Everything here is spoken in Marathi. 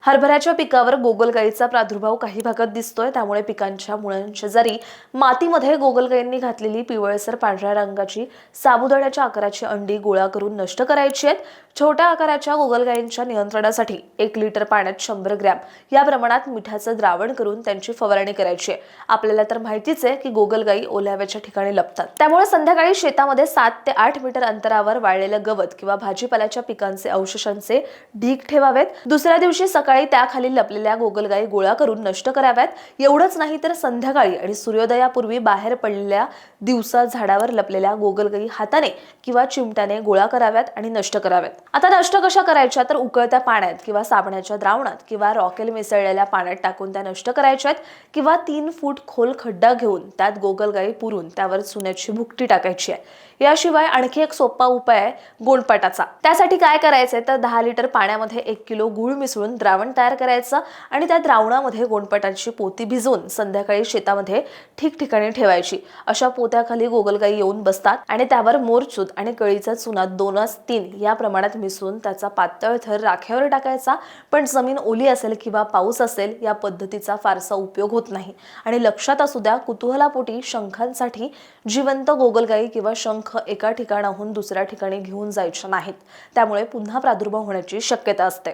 हरभऱ्याच्या पिकावर गोगलगायीचा प्रादुर्भाव काही भागात दिसतोय। त्यामुळे पिकांच्या मुळांशेजारी मातीमध्ये गोगलगायींनी घातलेली पिवळसर पांढऱ्या रंगाची साबुदाण्याच्या आकाराची अंडी गोळा करून नष्ट करायची आहेत। छोट्या आकाराच्या गोगलगायींच्या नियंत्रणासाठी 1 लिटर पाण्यात 100 ग्रॅम या प्रमाणात मिठाचं द्रावण करून त्यांची फवारणी करायची आहे। आपल्याला तर माहितीच आहे की गोगलगायी ओल्याव्याच्या ठिकाणी लपतात। त्यामुळे संध्याकाळी शेतामध्ये 7 ते 8 मीटर अंतरावर वाळलेलं गवत किंवा भाजीपाल्याच्या पिकांचे अवशेषांचे ढीग ठेवावेत। दुसऱ्या दिवशी सकाळी त्याखाली लपलेल्या गोगलगायी गोळा करून नष्ट कराव्यात। एवढंच नाही तर संध्याकाळी आणि सूर्योदयापूर्वी बाहेर पडलेल्या दिवसा झाडावर लपलेल्या गोगलगायी हाताने किंवा चिमट्याने गोळा कराव्यात आणि नष्ट कराव्यात। आता नष्ट कशा करायच्या तर उकळत्या पाण्यात किंवा साबणाच्या द्रावणात किंवा रॉकेल मिसळलेल्या पाण्यात टाकून त्या नष्ट करायच्यात किंवा 3 फूट खोल खड्डा घेऊन त्यात गोगलगायी पुरून त्यावर चुन्याची भुकटी टाकायची आहे। याशिवाय आणखी एक सोपा उपाय आहे गोणपाटाचा। त्यासाठी काय करायचंय तर 10 लिटर पाण्यामध्ये 1 किलो गूळ मिसळून द्रावण तयार करायचं आणि त्या द्रावणामध्ये गोणपाटाची पोती भिजवून संध्याकाळी शेतामध्ये ठिकठिकाणी ठेवायची। अशा पोत्याखाली गोगलगायी येऊन बसतात आणि त्यावर मोरचूत आणि कळीचा चुना 2:3 या प्रमाणात मिसळून त्याचा पातळ थर राख्यावर टाकायचा। पण जमीन ओली असेल किंवा पाऊस असेल या पद्धतीचा फारसा उपयोग होत नाही। आणि लक्षात असू द्या, कुतूहलापोटी शंखांसाठी जिवंत गोगलगायी किंवा शंख एका ठिकाणाहून दुसऱ्या ठिकाणी घेऊन जायचे नाहीत। त्यामुळे पुन्हा प्रादुर्भाव होण्याची शक्यता असते।